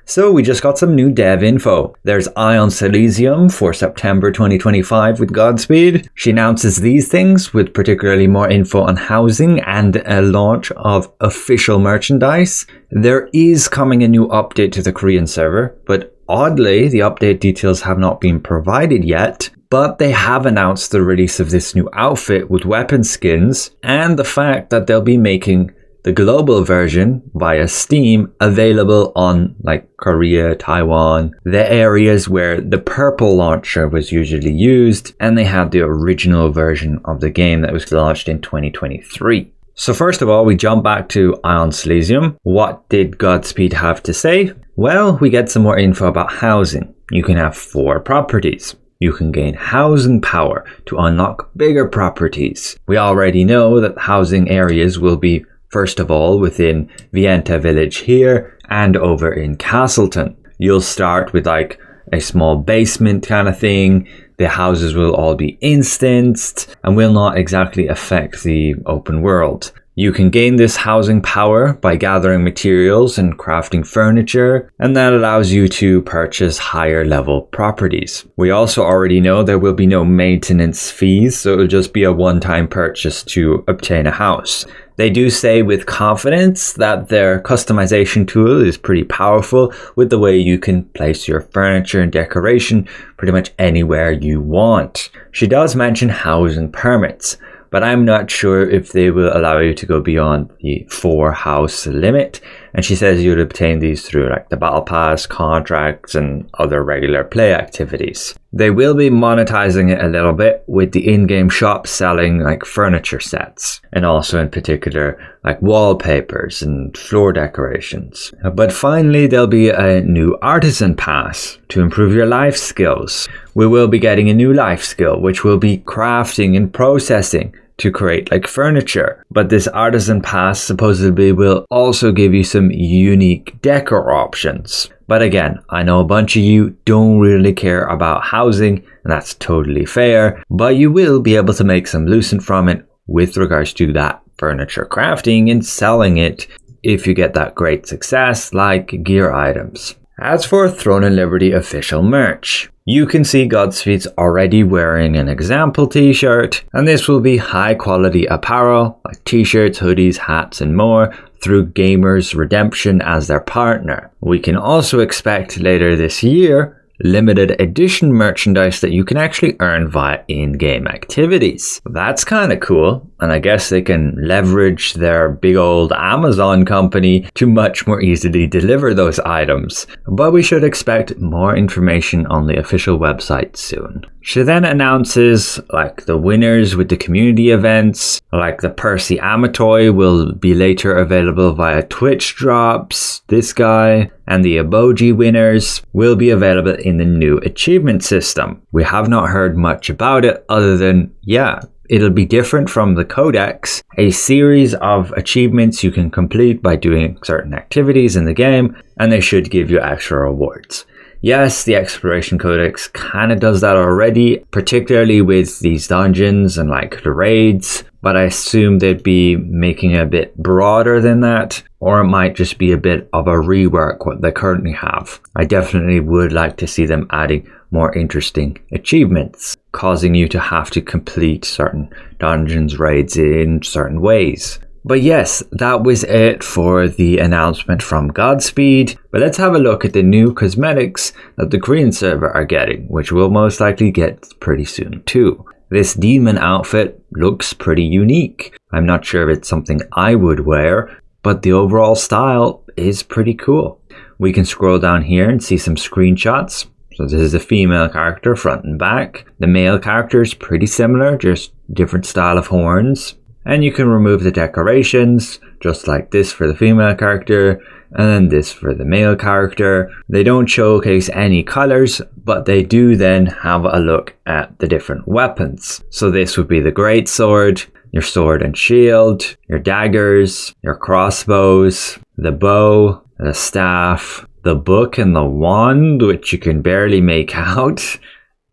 So we just got some new dev info. There's Eye on Silesium for September 2025 with Godspeed. She announces these things with particularly more info on housing and a launch of official merchandise. There is coming a new update to the Korean server, but oddly, the update details have not been provided yet. But they have announced the release of this new outfit with weapon skins and the fact that they'll be making the global version via Steam available on like Korea, Taiwan, the areas where the purple launcher was usually used, and they have the original version of the game that was launched in 2023. So first of all, we jump back to Ion Silesium. What did Godspeed have to say? Well, we get some more info about housing. You can have 4 properties. You can gain housing power to unlock bigger properties. We already know that housing areas will be first of all within Vienta village here and over in Castleton. You'll start with like a small basement kind of thing. The houses will all be instanced and will not exactly affect the open world. You can gain this housing power by gathering materials and crafting furniture, and that allows you to purchase higher level properties. We also already know there will be no maintenance fees, so it'll just be a one-time purchase to obtain a house. They do say with confidence that their customization tool is pretty powerful with the way you can place your furniture and decoration pretty much anywhere you want. She does mention housing permits, but I'm not sure if they will allow you to go beyond the 4 house limit. And she says you'll obtain these through like the battle pass, contracts, and other regular play activities. They will be monetizing it a little bit with the in-game shop selling like furniture sets, and also in particular like wallpapers and floor decorations. But finally, there'll be a new Artisan Pass to improve your life skills. We will be getting a new life skill, which will be crafting and processing to create like furniture. But this Artisan Pass supposedly will also give you some unique decor options. But again, I know a bunch of you don't really care about housing, and that's totally fair, but you will be able to make some lucent from it with regards to that furniture crafting and selling it if you get that great success like gear items. As for Throne and Liberty official merch, you can see Godspeed's already wearing an example t-shirt, and this will be high quality apparel like t-shirts, hoodies, hats and more through Gamers Redemption as their partner. We can also expect later this year limited edition merchandise that you can actually earn via in-game activities. That's kind of cool, and I guess they can leverage their big old Amazon company to much more easily deliver those items. But we should expect more information on the official website soon. She then announces like the winners with the community events, like the Percy Amatoy will be later available via Twitch drops, this guy, and the Eboji winners will be available in the new achievement system. We have not heard much about it other than, yeah, it'll be different from the Codex, a series of achievements you can complete by doing certain activities in the game, and they should give you extra rewards. Yes, the Exploration Codex kind of does that already, particularly with these dungeons and like the raids, but I assume they'd be making it a bit broader than that, or it might just be a bit of a rework what they currently have. I definitely would like to see them adding more interesting achievements, causing you to have to complete certain dungeons, raids in certain ways. But yes, that was it for the announcement from Godspeed. But let's have a look at the new cosmetics that the Korean server are getting, which we'll most likely get pretty soon too. This demon outfit looks pretty unique. I'm not sure if it's something I would wear, but the overall style is pretty cool. We can scroll down here and see some screenshots. So this is a female character front and back. The male character is pretty similar, just different style of horns. And you can remove the decorations, just like this for the female character, and then this for the male character. They don't showcase any colors, but they do then have a look at the different weapons. So this would be the greatsword, your sword and shield, your daggers, your crossbows, the bow, the staff, the book and the wand, which you can barely make out,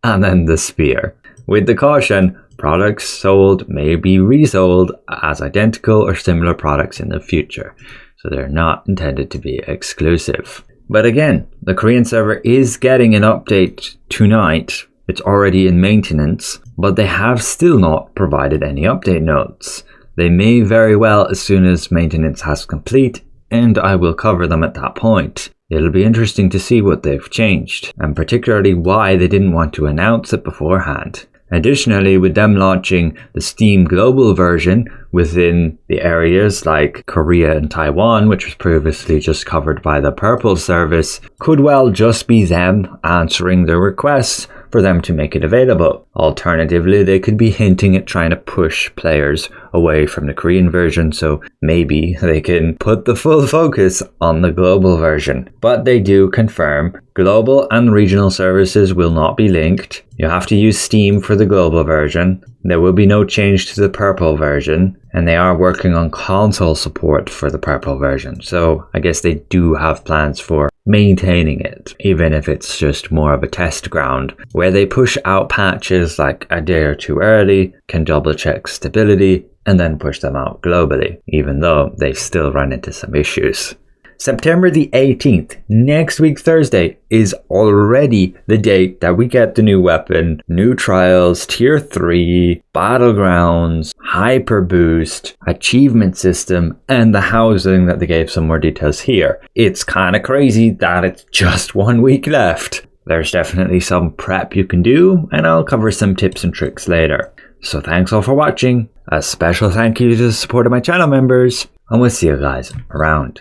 and then the spear. With the caution, products sold may be resold as identical or similar products in the future, so they're not intended to be exclusive. But again, the Korean server is getting an update tonight. It's already in maintenance, but they have still not provided any update notes. They may very well as soon as maintenance has complete, and I will cover them at that point. It'll be interesting to see what they've changed, and particularly why they didn't want to announce it beforehand. Additionally, with them launching the Steam global version within the areas like Korea and Taiwan, which was previously just covered by the Purple service, could well just be them answering the requests for them to make it available. Alternatively, they could be hinting at trying to push players away from the Korean version, so maybe they can put the full focus on the global version. But they do confirm global and regional services will not be linked. You have to use Steam for the global version. There will be no change to the Purple version, and they are working on console support for the Purple version. So I guess they do have plans for maintaining it, even if it's just more of a test ground, where they push out patches like a day or two early, can double check stability, and then push them out globally, even though they still run into some issues. September the 18th, next week Thursday, is already the date that we get the new weapon, new trials, tier 3, battlegrounds, hyper boost, achievement system, and the housing that they gave some more details here. It's kind of crazy that it's just 1 week left. There's definitely some prep you can do, and I'll cover some tips and tricks later. So thanks all for watching. A special thank you to the support of my channel members, and we'll see you guys around.